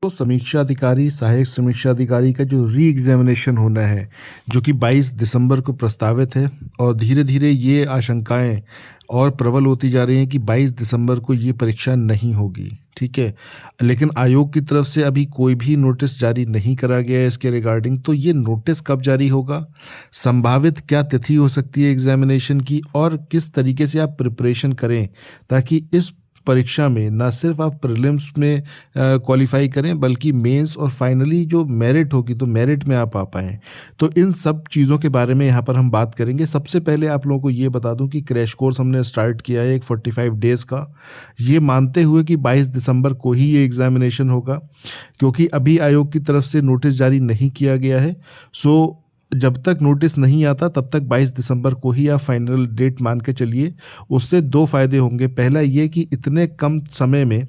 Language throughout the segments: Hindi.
तो समीक्षा अधिकारी, सहायक समीक्षा अधिकारी का जो री एग्जामिनेशन होना है, जो कि 22 दिसंबर को प्रस्तावित है, और धीरे धीरे ये आशंकाएं और प्रबल होती जा रही हैं कि 22 दिसंबर को ये परीक्षा नहीं होगी। ठीक है, लेकिन आयोग की तरफ से अभी कोई भी नोटिस जारी नहीं करा गया है इसके रिगार्डिंग। तो ये नोटिस कब जारी होगा, संभावित क्या तिथि हो सकती है एग्जामिनेशन की, और किस तरीके से आप प्रिपरेशन करें ताकि इस परीक्षा में ना सिर्फ आप प्रीलिम्स में क्वालिफाई करें, बल्कि मेंस और फाइनली जो मेरिट होगी तो मेरिट में आप आ पाएँ। तो इन सब चीज़ों के बारे में यहाँ पर हम बात करेंगे। सबसे पहले आप लोगों को ये बता दूं कि क्रैश कोर्स हमने स्टार्ट किया है एक 45 डेज़ का, ये मानते हुए कि 22 दिसंबर को ही ये एग्ज़ामिनेशन होगा, क्योंकि अभी आयोग की तरफ से नोटिस जारी नहीं किया गया है। सो जब तक नोटिस नहीं आता तब तक 22 दिसंबर को ही आप फाइनल डेट मान के चलिए। उससे दो फायदे होंगे। पहला ये कि इतने कम समय में,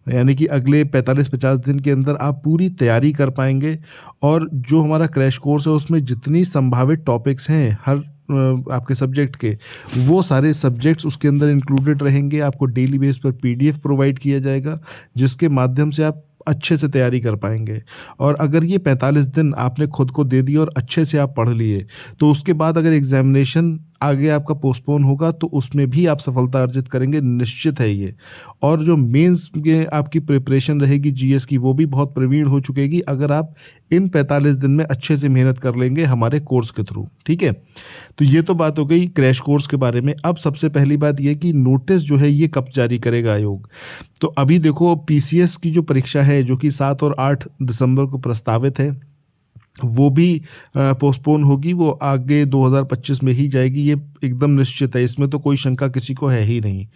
यानी कि अगले 45-50 दिन के अंदर आप पूरी तैयारी कर पाएंगे, और जो हमारा क्रैश कोर्स है उसमें जितनी संभावित टॉपिक्स हैं हर आपके सब्जेक्ट के, वो सारे सब्जेक्ट्स उसके अंदर इंक्लूडेड रहेंगे। आपको डेली बेस पर पीडीएफ प्रोवाइड किया जाएगा, जिसके माध्यम से आप अच्छे से तैयारी कर पाएंगे। और अगर ये 45 दिन आपने खुद को दे दिए और अच्छे से आप पढ़ लिए, तो उसके बाद अगर एग्जामिनेशन आगे आपका पोस्टपोन होगा तो उसमें भी आप सफलता अर्जित करेंगे, निश्चित है ये। और जो मेंस में आपकी प्रिपरेशन रहेगी जीएस की, वो भी बहुत प्रवीण हो चुकेगी अगर आप इन 45 दिन में अच्छे से मेहनत कर लेंगे हमारे कोर्स के थ्रू। ठीक है, तो ये तो बात हो गई क्रैश कोर्स के बारे में। अब सबसे पहली बात ये कि नोटिस जो है ये कब जारी करेगा आयोग। तो अभी देखो, पीसीएस की जो परीक्षा है जो कि 7 और 8 दिसंबर को प्रस्तावित है, वो भी पोस्टपोन होगी। वो आगे 2025 में ही जाएगी, ये एकदम निश्चित है, इसमें तो कोई शंका किसी को है ही नहीं।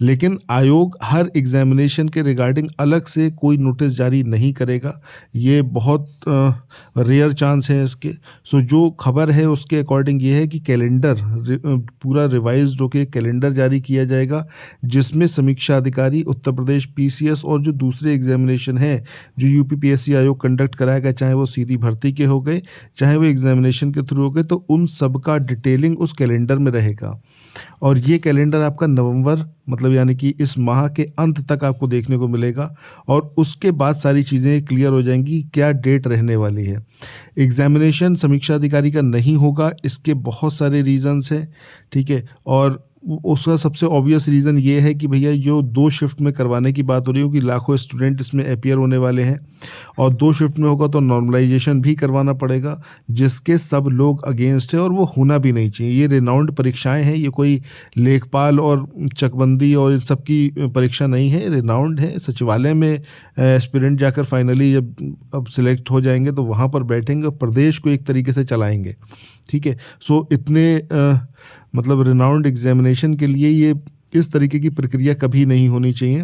लेकिन आयोग हर एग्जामिनेशन के रिगार्डिंग अलग से कोई नोटिस जारी नहीं करेगा, ये बहुत रेयर चांस है इसके। सो जो खबर है उसके अकॉर्डिंग ये है कि कैलेंडर पूरा रिवाइज होकर कैलेंडर जारी किया जाएगा, जिसमें समीक्षा अधिकारी, उत्तर प्रदेश पीसीएस और जो दूसरे एग्जामिनेशन हैं जो यूपीपीएससी आयोग कंडक्ट कराएगा, चाहे वो सीधी भर्ती के हो गए चाहे वो एग्जामिनेशन के थ्रू हो गए, तो उन सब का डिटेलिंग उस कैलेंडर में रहेगा। और ये कैलेंडर आपका नवंबर, मतलब यानी कि इस माह के अंत तक आपको देखने को मिलेगा, और उसके बाद सारी चीज़ें क्लियर हो जाएंगी क्या डेट रहने वाली है। एग्जामिनेशन समीक्षा अधिकारी का नहीं होगा, इसके बहुत सारे रीजंस हैं। ठीक है, और उसका सबसे ऑब्वियस रीज़न ये है कि भैया जो 2 शिफ्ट में करवाने की बात हो रही हो कि लाखों स्टूडेंट इसमें अपीयर होने वाले हैं, और 2 शिफ्ट में होगा तो नॉर्मलाइजेशन भी करवाना पड़ेगा, जिसके सब लोग अगेंस्ट है, और वो होना भी नहीं चाहिए। ये रिनाउंड परीक्षाएं हैं, ये कोई लेखपाल और चकबंदी और इन सब की परीक्षा नहीं है, रिनाउंड है। सचिवालय में एस्पिरेंट जाकर फाइनली जब अब सिलेक्ट हो जाएंगे तो वहाँ पर बैठेंगे और प्रदेश को एक तरीके से चलाएंगे। ठीक है, सो इतने मतलब रिनाउंड एग्जामिनेशन के लिए ये इस तरीके की प्रक्रिया कभी नहीं होनी चाहिए।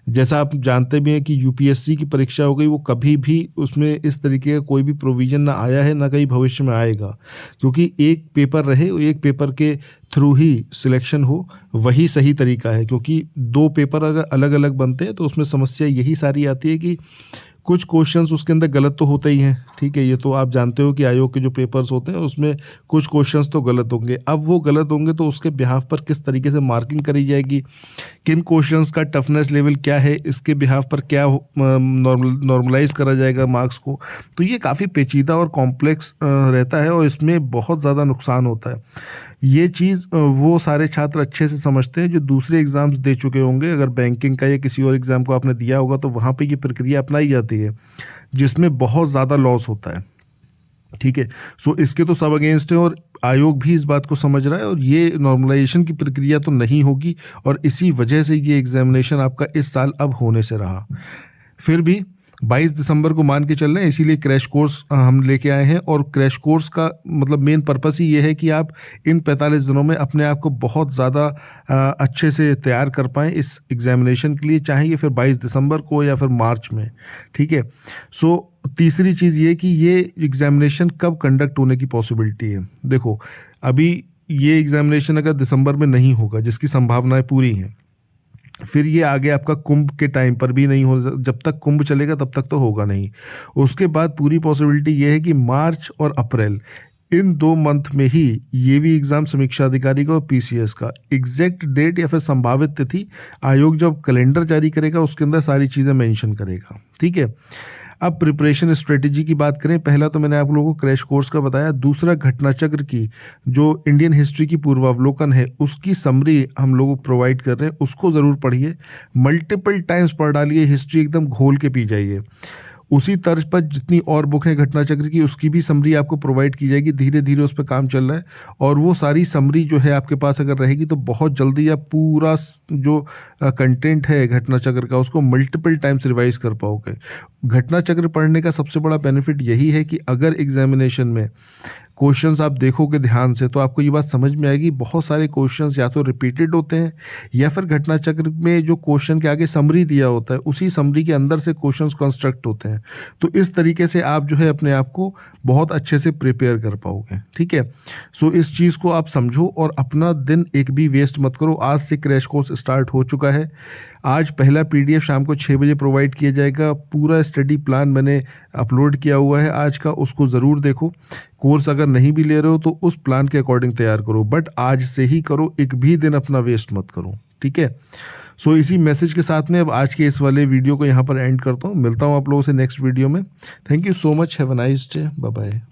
जैसा आप जानते भी हैं कि यूपीएससी की परीक्षा हो गई, वो कभी भी उसमें इस तरीके का कोई भी प्रोविज़न ना आया है, ना कहीं भविष्य में आएगा, क्योंकि एक पेपर रहे, एक पेपर के थ्रू ही सिलेक्शन हो, वही सही तरीका है। क्योंकि 2 पेपर अगर अलग अलग बनते हैं तो उसमें समस्या यही सारी आती है कि कुछ क्वेश्चंस उसके अंदर गलत तो होते ही हैं। ठीक है, ये तो आप जानते हो कि आयोग के जो पेपर्स होते हैं उसमें कुछ क्वेश्चंस तो गलत होंगे। अब वो गलत होंगे तो उसके बिहाफ पर किस तरीके से मार्किंग करी जाएगी, किन क्वेश्चंस का टफनेस लेवल क्या है, इसके बिहाफ पर क्या नॉर्मलाइज करा जाएगा मार्क्स को। तो ये काफ़ी पेचीदा और कॉम्प्लेक्स रहता है, और इसमें बहुत ज़्यादा नुकसान होता है। ये चीज़ वो सारे छात्र अच्छे से समझते हैं जो दूसरे एग्ज़ाम्स दे चुके होंगे। अगर बैंकिंग का या किसी और एग्ज़ाम को आपने दिया होगा तो वहाँ पे ये प्रक्रिया अपनाई जाती है, जिसमें बहुत ज़्यादा लॉस होता है। ठीक है, सो इसके तो सब अगेंस्ट है, और आयोग भी इस बात को समझ रहा है, और ये नॉर्मलाइजेशन की प्रक्रिया तो नहीं होगी, और इसी वजह से ये एग्जामिनेशन आपका इस साल अब होने से रहा। फिर भी 22 दिसंबर को मान के चल रहे हैं, इसीलिए क्रैश कोर्स हम लेके आए हैं। और क्रैश कोर्स का मतलब मेन पर्पस ही ये है कि आप इन 45 दिनों में अपने आप को बहुत ज़्यादा अच्छे से तैयार कर पाएँ इस एग्जामिनेशन के लिए, चाहे ये फिर 22 दिसंबर को या फिर मार्च में। ठीक है, सो तीसरी चीज़ ये कि ये एग्जामिनेशन कब कंडक्ट होने की पॉसिबिलिटी है। देखो, अभी ये एग्जामिनेशन अगर दिसंबर में नहीं होगा, जिसकी संभावनाएं पूरी हैं, फिर ये आगे आपका कुंभ के टाइम पर भी नहीं हो, जब तक कुंभ चलेगा तब तक तो होगा नहीं। उसके बाद पूरी पॉसिबिलिटी ये है कि मार्च और अप्रैल, इन 2 मंथ में ही ये भी एग्ज़ाम समीक्षा अधिकारी का और पीसीएस का एग्जैक्ट डेट या फिर संभावित तिथि आयोग जब कैलेंडर जारी करेगा उसके अंदर सारी चीज़ें मेंशन करेगा। ठीक है, अब प्रिपरेशन स्ट्रेटेजी की बात करें, पहला तो मैंने आप लोगों को क्रैश कोर्स का बताया, दूसरा घटना चक्र की जो इंडियन हिस्ट्री की पूर्वावलोकन है उसकी समरी हम लोग प्रोवाइड कर रहे हैं, उसको ज़रूर पढ़िए, मल्टीपल टाइम्स पढ़ डालिए, हिस्ट्री एकदम घोल के पी जाइए। उसी तर्ज पर जितनी और बुक है घटना चक्र की उसकी भी समरी आपको प्रोवाइड की जाएगी, धीरे धीरे उस पर काम चल रहा है, और वो सारी समरी जो है आपके पास अगर रहेगी तो बहुत जल्दी आप पूरा जो कंटेंट है घटना चक्र का उसको मल्टीपल टाइम्स रिवाइज कर पाओगे। घटना चक्र पढ़ने का सबसे बड़ा बेनिफिट यही है कि अगर एग्जामिनेशन में क्वेश्चंस आप देखोगे ध्यान से तो आपको ये बात समझ में आएगी, बहुत सारे क्वेश्चंस या तो रिपीटेड होते हैं या फिर घटना चक्र में जो क्वेश्चन के आगे समरी दिया होता है उसी समरी के अंदर से क्वेश्चंस कंस्ट्रक्ट होते हैं। तो इस तरीके से आप जो है अपने आप को बहुत अच्छे से प्रिपेयर कर पाओगे। ठीक है, सो इस चीज़ को आप समझो और अपना दिन एक भी वेस्ट मत करो। आज से क्रैश कोर्स स्टार्ट हो चुका है। आज पहला PDF शाम को 6 बजे प्रोवाइड किया जाएगा। पूरा स्टडी प्लान मैंने अपलोड किया हुआ है आज का, उसको ज़रूर देखो। कोर्स अगर नहीं भी ले रहे हो तो उस प्लान के अकॉर्डिंग तैयार करो, बट आज से ही करो, एक भी दिन अपना वेस्ट मत करो। ठीक है, सो इसी मैसेज के साथ में अब आज के इस वाले वीडियो को यहाँ पर एंड करता हूँ। मिलता हूँ आप लोगों से नेक्स्ट वीडियो में। Thank you so much, have a nice day, bye bye.